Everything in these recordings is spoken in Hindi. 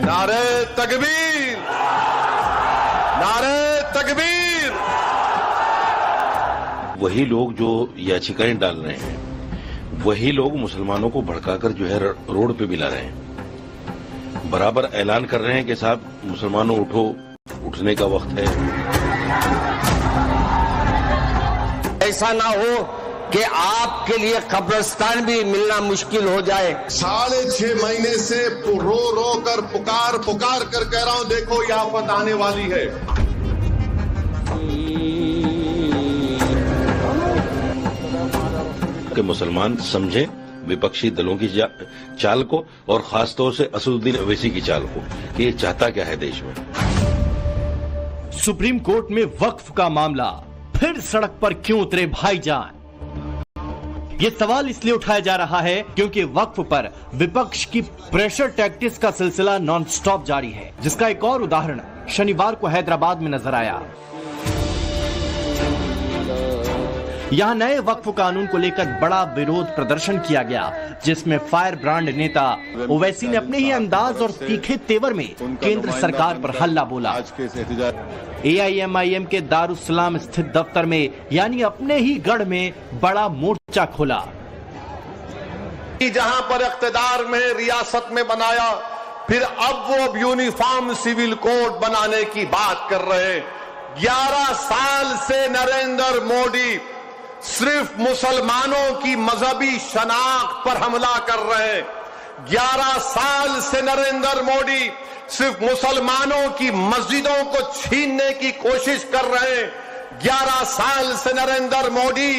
नारे तकबीर, नारे तकबीर। वही लोग जो याचिकाएं डाल रहे हैं, वही लोग मुसलमानों को भड़काकर जो है रोड पे भी ला रहे हैं। बराबर ऐलान कर रहे हैं कि साहब मुसलमानों उठो, उठने का वक्त है। ऐसा ना हो कि आपके लिए कब्रिस्तान भी मिलना मुश्किल हो जाए। 6.5 महीने से रो रो कर पुकार कर कह रहा हूं, देखो ये आफत आने वाली है। कि मुसलमान समझे विपक्षी दलों की चाल को और खासतौर से असदुद्दीन ओवैसी की चाल को कि ये चाहता क्या है देश में। सुप्रीम कोर्ट में वक्फ का मामला, फिर सड़क पर क्यों उतरे भाईजान? ये सवाल इसलिए उठाया जा रहा है क्योंकि वक्फ पर विपक्ष की प्रेशर टैक्टिक्स का सिलसिला नॉनस्टॉप जारी है, जिसका एक और उदाहरण शनिवार को हैदराबाद में नजर आया। यहां नए वक्फ कानून को लेकर बड़ा विरोध प्रदर्शन किया गया, जिसमें फायर ब्रांड नेता ओवैसी ने अपने ही अंदाज और तीखे तेवर में केंद्र सरकार पर हल्ला बोला। AIMIM के दारुस्सलाम स्थित दफ्तर में यानी अपने ही गढ़ में बड़ा मोर्चा खोला। जहां पर इख्तिदार में रियासत में बनाया, फिर अब वो यूनिफॉर्म सिविल कोड बनाने की बात कर रहे हैं। 11 साल से नरेंद्र मोदी सिर्फ मुसलमानों की मजहबी शनाख्त पर हमला कर रहे हैं। 11 साल से नरेंद्र मोदी सिर्फ मुसलमानों की मस्जिदों को छीनने की कोशिश कर रहे हैं। 11 साल से नरेंद्र मोदी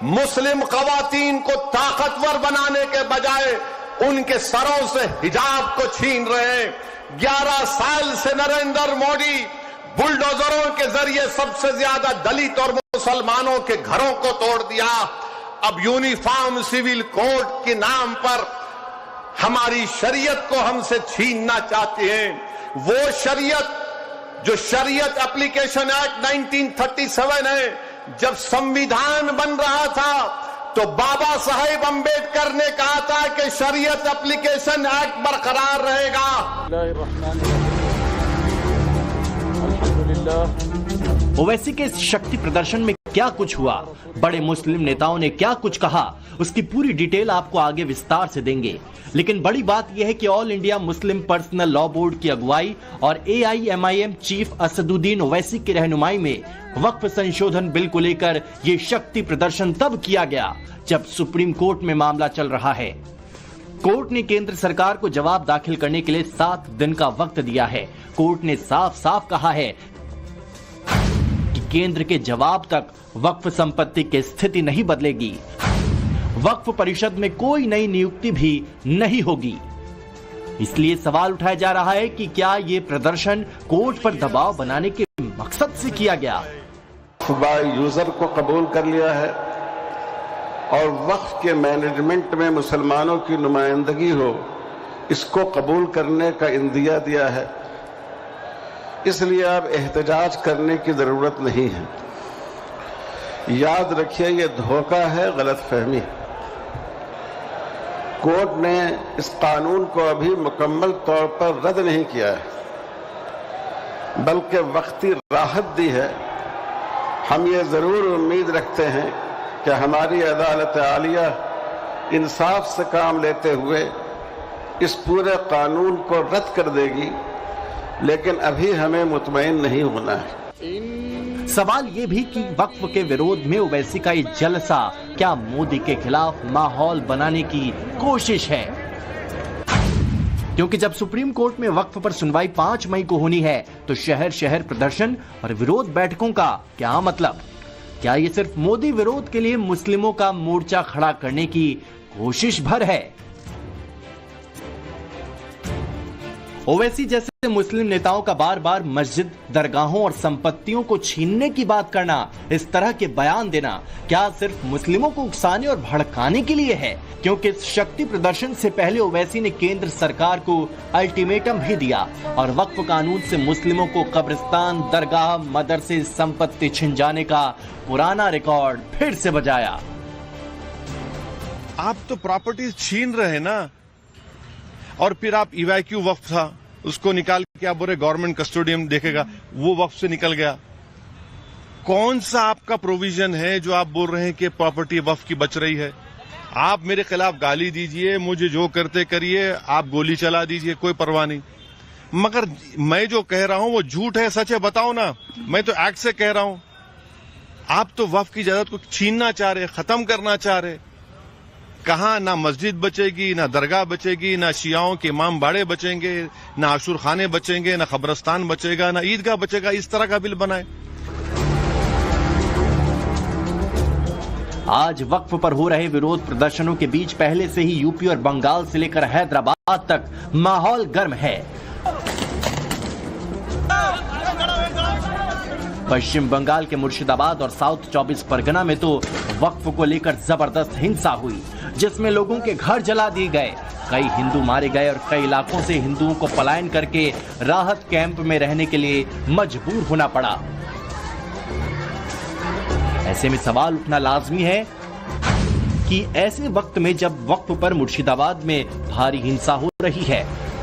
मुस्लिम खवातीन को ताकतवर बनाने के बजाय उनके सरों से हिजाब को छीन रहे हैं। 11 साल से नरेंद्र मोदी बुलडोजरों के जरिए सबसे ज्यादा दलित और मुसलमानों के घरों को तोड़ दिया। अब यूनिफॉर्म सिविल कोड के नाम पर हमारी शरीयत को हमसे छीनना चाहते हैं। वो शरीयत जो शरीयत एप्लीकेशन एक्ट 1937 है, जब संविधान बन रहा था तो बाबा साहेब अंबेडकर ने कहा था कि शरीयत एप्लीकेशन एक्ट बरकरार रहेगा। ओवैसी के इस शक्ति प्रदर्शन में क्या कुछ हुआ, बड़े मुस्लिम नेताओं ने क्या कुछ कहा, उसकी पूरी डिटेल आपको आगे विस्तार से देंगे। लेकिन बड़ी बात यह है कि all India Muslim personal law board की अगुवाई और AIMIM चीफ असदुद्दीन ओवैसी की रहनुमाई में वक्फ संशोधन बिल को लेकर ये शक्ति प्रदर्शन तब किया गया जब सुप्रीम कोर्ट में मामला चल रहा है। कोर्ट ने केंद्र सरकार को जवाब दाखिल करने के लिए 7 दिन का वक्त दिया है। कोर्ट ने साफ साफ कहा है कि केंद्र के जवाब तक वक्फ संपत्ति की स्थिति नहीं बदलेगी। वक्फ परिषद में कोई नई नियुक्ति भी नहीं होगी। इसलिए सवाल उठाया जा रहा है कि क्या ये प्रदर्शन कोर्ट पर दबाव बनाने के मकसद से किया गया। यूजर को कबूल कर लिया है और वक्फ के मैनेजमेंट में मुसलमानों की नुमाइंदगी हो, इसको कबूल करने का इंदिया दिया है। इसलिए अब एहतजाज करने की जरूरत नहीं है। याद रखिए, ये धोखा है, गलतफहमी। कोर्ट ने इस कानून को अभी मुकम्मल तौर पर रद्द नहीं किया है, बल्कि वक्ती राहत दी है। हम ये जरूर उम्मीद रखते हैं कि हमारी अदालत आलिया इंसाफ से काम लेते हुए इस पूरे कानून को रद्द कर देगी, लेकिन अभी हमें मुतमईन नहीं होना है। सवाल ये भी कि वक्फ के विरोध में ओवैसी का ये जलसा क्या मोदी के खिलाफ माहौल बनाने की कोशिश है? क्योंकि जब सुप्रीम कोर्ट में वक्फ पर सुनवाई 5 मई को होनी है, तो शहर शहर प्रदर्शन और विरोध बैठकों का क्या मतलब? क्या ये सिर्फ मोदी विरोध के लिए मुस्लिमों का मोर्चा खड़ा करने की कोशिश भर है? ओवैसी जैसे मुस्लिम नेताओं का बार बार मस्जिद, दरगाहों और संपत्तियों को छीनने की बात करना, इस तरह के बयान देना, क्या सिर्फ मुस्लिमों को उकसाने और भड़काने के लिए है? क्योंकि इस शक्ति प्रदर्शन से पहले ओवैसी ने केंद्र सरकार को अल्टीमेटम भी दिया और वक्फ कानून से मुस्लिमों को कब्रिस्तान, दरगाह, मदरसे, संपत्ति छिन जाने का पुराना रिकॉर्ड फिर से बजाया। आप तो प्रॉपर्टीज छीन रहे ना, और फिर आप इवैक्यू वक्फ था उसको निकाल के आप बोले गवर्नमेंट कस्टोडियम देखेगा, वो वक्फ से निकल गया। कौन सा आपका प्रोविजन है जो आप बोल रहे हैं कि प्रॉपर्टी वक्फ की बच रही है? आप मेरे खिलाफ गाली दीजिए, मुझे जो करते करिए, आप गोली चला दीजिए, कोई परवाह नहीं, मगर मैं जो कह रहा हूं वो झूठ है सच है बताओ ना। मैं तो एक्ट से कह रहा हूं, आप तो वक्फ की इजाजत को छीनना चाह रहे, खत्म करना चाह रहे। कहां ना मस्जिद बचेगी, ना दरगाह बचेगी, ना शियाओं के इमाम बाड़े बचेंगे, ना आशुर खाने बचेंगे, ना कब्रस्तान बचेगा, ना ईदगाह बचेगा। इस तरह का बिल बनाए। आज वक्फ पर हो रहे विरोध प्रदर्शनों के बीच पहले से ही यूपी और बंगाल से लेकर हैदराबाद तक माहौल गर्म है। पश्चिम बंगाल के मुर्शिदाबाद और साउथ 24 परगना में तो वक्फ को लेकर जबरदस्त हिंसा हुई, जिसमें लोगों के घर जला दिए गए, कई हिंदू मारे गए और कई इलाकों से हिंदुओं को पलायन करके राहत कैंप में रहने के लिए मजबूर होना पड़ा। ऐसे में सवाल उठना लाजमी है कि ऐसे वक्त में जब वक्फ पर मुर्शिदाबाद में भारी हिंसा हो रही है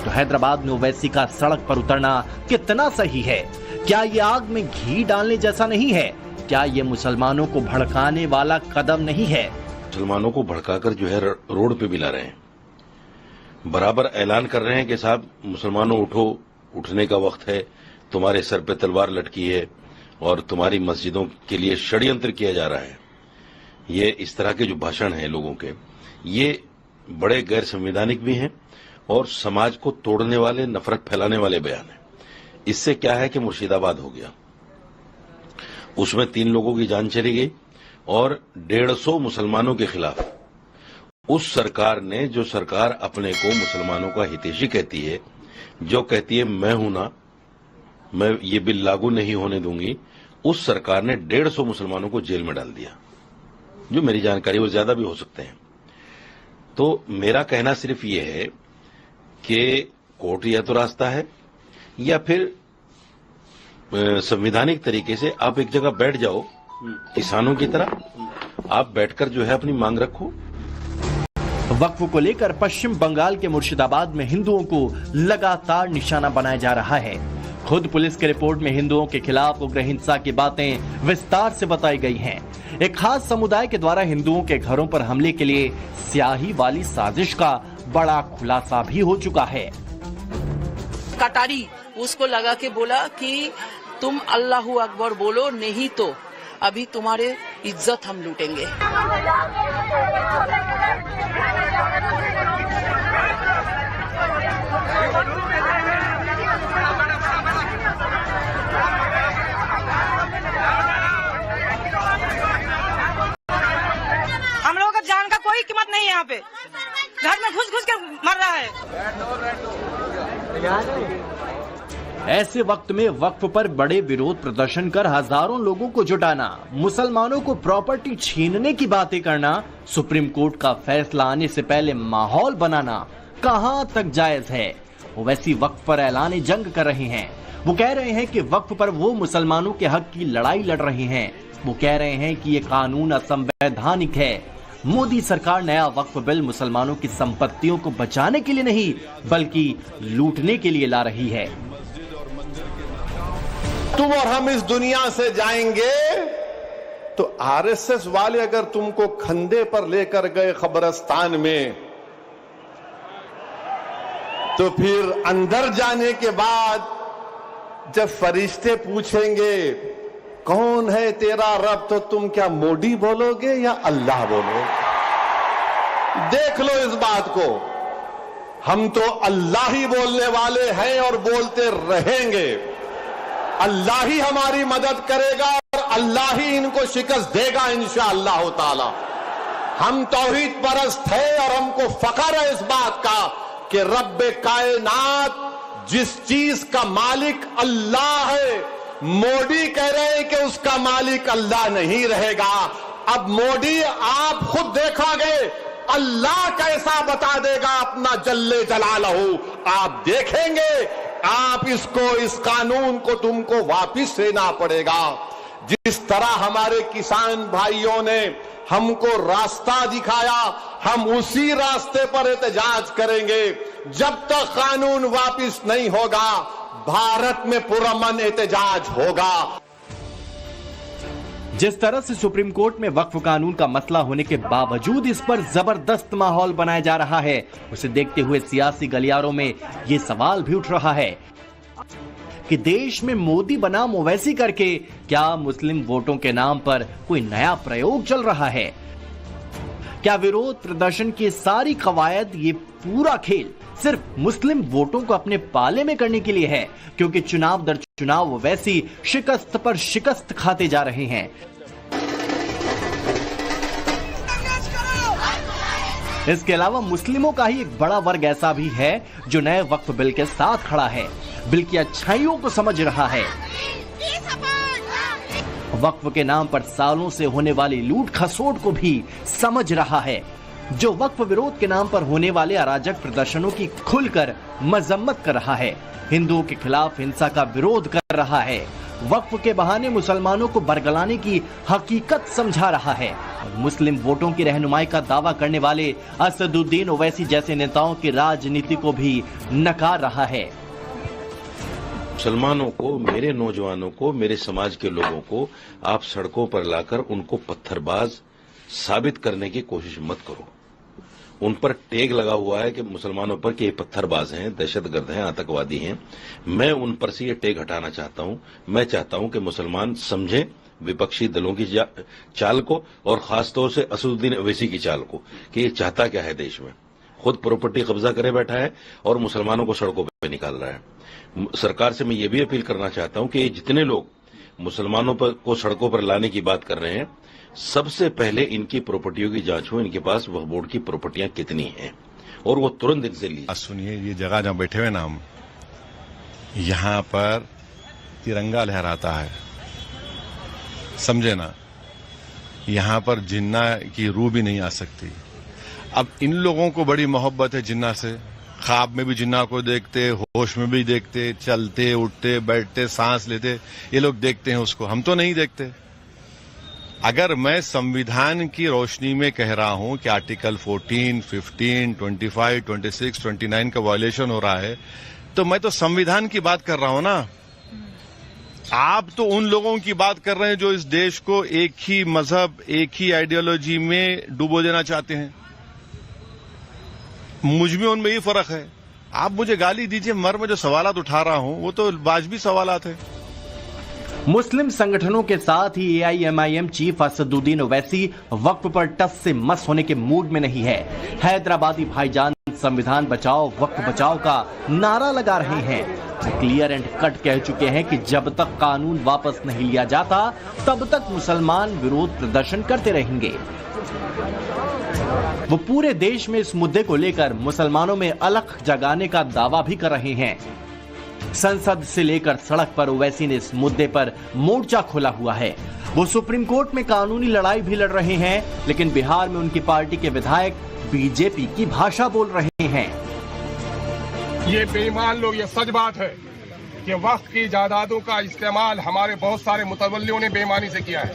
तो हैदराबाद में ओवैसी का सड़क पर उतरना कितना सही है? क्या ये आग में घी डालने जैसा नहीं है? क्या ये मुसलमानों को भड़काने वाला कदम नहीं है? मुसलमानों को भड़काकर जो है रोड पे भी ला रहे हैं, बराबर ऐलान कर रहे हैं कि साहब मुसलमानों उठो, उठने का वक्त है, तुम्हारे सर पे तलवार लटकी है और तुम्हारी मस्जिदों के लिए षड्यंत्र किया जा रहा है। ये इस तरह के जो भाषण हैं लोगों के, ये बड़े गैर संवैधानिक भी हैं और समाज को तोड़ने वाले, नफरत फैलाने वाले बयान हैं। इससे क्या है कि मुर्शिदाबाद हो गया, उसमें 3 लोगों की जान चली गई और 150 मुसलमानों के खिलाफ उस सरकार ने, जो सरकार अपने को मुसलमानों का हितैषी कहती है, जो कहती है मैं हूं ना, मैं ये बिल लागू नहीं होने दूंगी, उस सरकार ने 150 मुसलमानों को जेल में डाल दिया। जो मेरी जानकारी वो ज्यादा भी हो सकते हैं। तो मेरा कहना सिर्फ ये है कि कोर्ट या तो रास्ता है या फिर संवैधानिक तरीके से आप एक जगह बैठ जाओ, किसानों की तरह आप बैठकर जो है अपनी मांग रखो। वक्फ को लेकर पश्चिम बंगाल के मुर्शिदाबाद में हिंदुओं को लगातार निशाना बनाया जा रहा है। खुद पुलिस के रिपोर्ट में हिंदुओं के खिलाफ उग्र हिंसा की बातें विस्तार से बताई गई हैं। एक खास समुदाय के द्वारा हिंदुओं के घरों पर हमले के लिए स्याही वाली साजिश का बड़ा खुलासा भी हो चुका है। कटारी उसको लगा के बोला कि तुम अल्लाहू अकबर बोलो, नहीं तो अभी तुम्हारे इज्जत हम लूटेंगे। हम लोगों का जान का कोई कीमत नहीं है। यहाँ पे घर में घुस घुस के मर रहा है। ऐसे वक्त में वक्फ पर बड़े विरोध प्रदर्शन कर हजारों लोगों को जुटाना, मुसलमानों को प्रॉपर्टी छीनने की बातें करना, सुप्रीम कोर्ट का फैसला आने से पहले माहौल बनाना कहां तक जायज है? ओवैसी वक्फ पर ऐलान जंग कर रहे हैं। वो कह रहे हैं कि वक्फ पर वो मुसलमानों के हक की लड़ाई लड़ रहे हैं। वो कह रहे हैं कि ये कानून असंवैधानिक है। मोदी सरकार नया वक्फ बिल मुसलमानों की संपत्तियों को बचाने के लिए नहीं बल्कि लूटने के लिए ला रही है। तुम और हम इस दुनिया से जाएंगे तो आरएसएस वाले अगर तुमको खंदे पर लेकर गए कब्रिस्तान में, तो फिर अंदर जाने के बाद जब फरिश्ते पूछेंगे कौन है तेरा रब, तो तुम क्या मोदी बोलोगे या अल्लाह बोलोगे? देख लो इस बात को। हम तो अल्लाह ही बोलने वाले हैं और बोलते रहेंगे। अल्लाह ही हमारी मदद करेगा और अल्लाह ही इनको शिकस्त देगा इंशाअल्लाह ताला। हम तौहीद परस्त हैं और हमको फख्र है इस बात का कि रब्बे कायनात जिस चीज का मालिक अल्लाह है, मोदी कह रहे हैं कि उसका मालिक अल्लाह नहीं रहेगा। अब मोदी आप खुद देखोगे अल्लाह कैसा बता देगा अपना जल्ले जलालहू। आप देखेंगे, आप इसको, इस कानून को तुमको वापिस लेना पड़ेगा। जिस तरह हमारे किसान भाइयों ने हमको रास्ता दिखाया, हम उसी रास्ते पर एहतजाज करेंगे। जब तक कानून वापिस नहीं होगा, भारत में पुरअमन एहतजाज होगा। जिस तरह से सुप्रीम कोर्ट में वक्फ कानून का मसला होने के बावजूद इस पर जबरदस्त माहौल बनाया जा रहा है, उसे देखते हुए सियासी गलियारों में ये सवाल भी उठ रहा है कि देश में मोदी बनाम ओवैसी करके क्या मुस्लिम वोटों के नाम पर कोई नया प्रयोग चल रहा है? क्या विरोध प्रदर्शन की सारी कवायद, ये पूरा खेल सिर्फ मुस्लिम वोटों को अपने पाले में करने के लिए है, क्योंकि चुनाव दर चुनाव ओवैसी शिकस्त पर शिकस्त खाते जा रहे हैं? इसके अलावा मुस्लिमों का ही एक बड़ा वर्ग ऐसा भी है जो नए वक्फ बिल के साथ खड़ा है, बिल की अच्छाइयों को समझ रहा है, वक्फ के नाम पर सालों से होने वाली लूट खसोट को भी समझ रहा है, जो वक्फ विरोध के नाम पर होने वाले अराजक प्रदर्शनों की खुलकर मजम्मत कर रहा है, हिंदुओं के खिलाफ हिंसा का विरोध कर रहा है, वक्फ के बहाने मुसलमानों को बरगलाने की हकीकत समझा रहा है और मुस्लिम वोटों की रहनुमाई का दावा करने वाले असदुद्दीन ओवैसी जैसे नेताओं की राजनीति को भी नकार रहा है। मुसलमानों को, मेरे नौजवानों को, मेरे समाज के लोगों को आप सड़कों पर लाकर उनको पत्थरबाज साबित करने की कोशिश मत करो। उन पर टैग लगा हुआ है कि मुसलमानों पर कि ये पत्थरबाज हैं, दहशतगर्द हैं, आतंकवादी हैं। मैं उन पर से ये टैग हटाना चाहता हूं। मैं चाहता हूं कि मुसलमान समझें विपक्षी दलों की चाल को और खासतौर से असदुद्दीन ओवैसी की चाल को कि ये चाहता क्या है देश में। खुद प्रॉपर्टी कब्जा करे बैठा है और मुसलमानों को सड़कों पर निकाल रहा है। सरकार से मैं ये भी अपील करना चाहता हूं कि जितने लोग मुसलमानों को सड़कों पर लाने की बात कर रहे हैं, सबसे पहले इनकी प्रॉपर्टियों की जांच हो, इनके पास वक्फ बोर्ड की प्रॉपर्टियां कितनी हैं और वो तुरंत इनसे ली। सुनिए, ये जगह जहां बैठे हुए ना हम, यहां पर तिरंगा लहराता है, समझे ना। यहां पर जिन्ना की रूह भी नहीं आ सकती। अब इन लोगों को बड़ी मोहब्बत है जिन्ना से, ख्वाब में भी जिन्ना को देखते, होश में भी देखते, चलते उठते बैठते सांस लेते, ये लोग देखते हैं उसको, हम तो नहीं देखते। अगर मैं संविधान की रोशनी में कह रहा हूं कि आर्टिकल 14, 15, 25, 26, 29 का वायलेशन हो रहा है, तो मैं तो संविधान की बात कर रहा हूं ना। आप तो उन लोगों की बात कर रहे हैं जो इस देश को एक ही मजहब, एक ही आइडियोलॉजी में डुबो देना चाहते हैं। मुझ में उनमें ये फर्क है। आप मुझे गाली दीजिए, मैं जो सवालात उठा रहा हूं वो तो वाजिबी सवालात है। मुस्लिम संगठनों के साथ ही एआईएमआईएम चीफ असदुद्दीन ओवैसी वक्फ पर टस से मस होने के मूड में नहीं है। हैदराबादी भाईजान संविधान बचाओ वक्फ बचाओ का नारा लगा रहे हैं। क्लियर एंड कट कह चुके हैं कि जब तक कानून वापस नहीं लिया जाता तब तक मुसलमान विरोध प्रदर्शन करते रहेंगे। वो पूरे देश में इस मुद्दे को लेकर मुसलमानों में अलख जगाने का दावा भी कर रहे हैं। संसद से लेकर सड़क पर ओवैसी ने इस मुद्दे पर मोर्चा खोला हुआ है। वो सुप्रीम कोर्ट में कानूनी लड़ाई भी लड़ रहे हैं, लेकिन बिहार में उनकी पार्टी के विधायक बीजेपी की भाषा बोल रहे हैं। ये बेईमान लोग, ये सच बात है कि वक्फ की जायदादों का इस्तेमाल हमारे बहुत सारे मुतवल्लियों ने बेईमानी से किया है।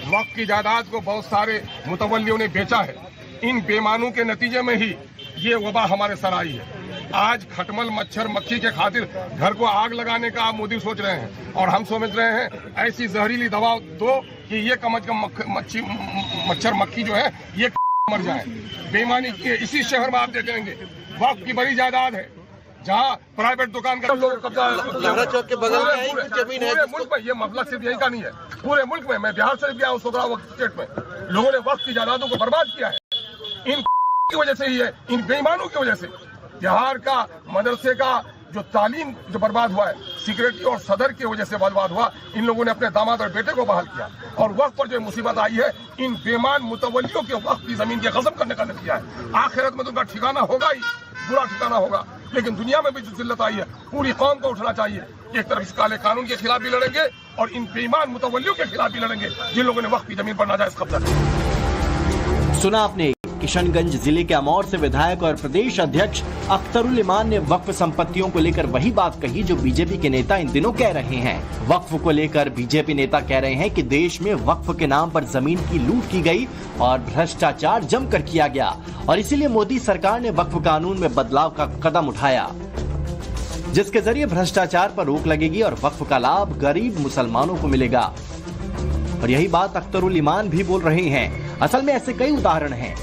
वक्फ की जायदाद को बहुत सारे मुतवल्लियों ने बेचा है। इन बेईमानों के नतीजे में ही ये वबा हमारे सर आई है। आज खटमल मच्छर मक्खी के खातिर घर को आग लगाने का आप मोदी सोच रहे हैं और हम समझ रहे हैं ऐसी जहरीली दवा दो कि ये कम अज कम मच्छर मक्खी जो है ये मर जाए। बेईमानी की इसी शहर में आप देखेंगे वक्फ की बड़ी जायदाद है, जहाँ प्राइवेट दुकान का लोग कब्जा चौक के बगल में जमीन है। मुल्क में ये मसला सिर्फ यही का नहीं है, पूरे मुल्क में। मैं बिहार से गया उस वक्त स्टेट में लोगों ने वक्फ की जायदादों को बर्बाद किया है। इन की वजह से ही है, इन बेईमानों की वजह से। बिहार का मदरसे का जो तालीम जो बर्बाद हुआ है, सिक्योरिटी और सदर की वजह से बर्बाद हुआ। इन लोगों ने अपने दामाद और बेटे को बहाल किया और वक्फ पर जो मुसीबत आई है इन बेईमान मुतवल्लियों के वक्फ की जमीन के गजब करने का नतीजा है। आखिरत में तो उनका ठिकाना होगा ही, बुरा ठिकाना होगा। लेकिन दुनिया में भी जो जिल्लत आई है पूरी कौम को उठना चाहिए। एक तरफ इस काले कानून के खिलाफ भी लड़ेंगे और इन बेईमान मुतवल्लियों के खिलाफ भी लड़ेंगे जिन लोगों ने वक्फ की जमीन पर नाजायज कब्जा किया। सुना आपने, किशनगंज जिले के अमौर से विधायक और प्रदेश अध्यक्ष अख्तरुल ईमान ने वक्फ संपत्तियों को लेकर वही बात कही जो बीजेपी के नेता इन दिनों कह रहे हैं। वक्फ को लेकर बीजेपी नेता कह रहे हैं कि देश में वक्फ के नाम पर जमीन की लूट की गई और भ्रष्टाचार जमकर किया गया और इसीलिए मोदी सरकार ने वक्फ कानून में बदलाव का कदम उठाया, जिसके जरिए भ्रष्टाचार पर रोक लगेगी और वक्फ का लाभ गरीब मुसलमानों को मिलेगा। और यही बात अख्तरुल ईमान भी बोल रहे हैं। असल में ऐसे कई उदाहरण हैं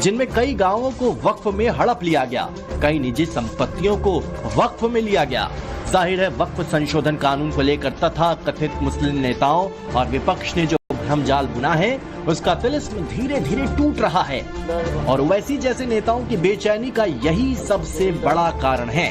जिनमें कई गांवों को वक्फ में हड़प लिया गया, कई निजी संपत्तियों को वक्फ में लिया गया। जाहिर है वक्फ संशोधन कानून को लेकर तथा कथित मुस्लिम नेताओं और विपक्ष ने जो भ्रमजाल बुना है उसका तिलिस्म धीरे धीरे टूट रहा है और ओवैसी जैसे नेताओं की बेचैनी का यही सबसे बड़ा कारण है।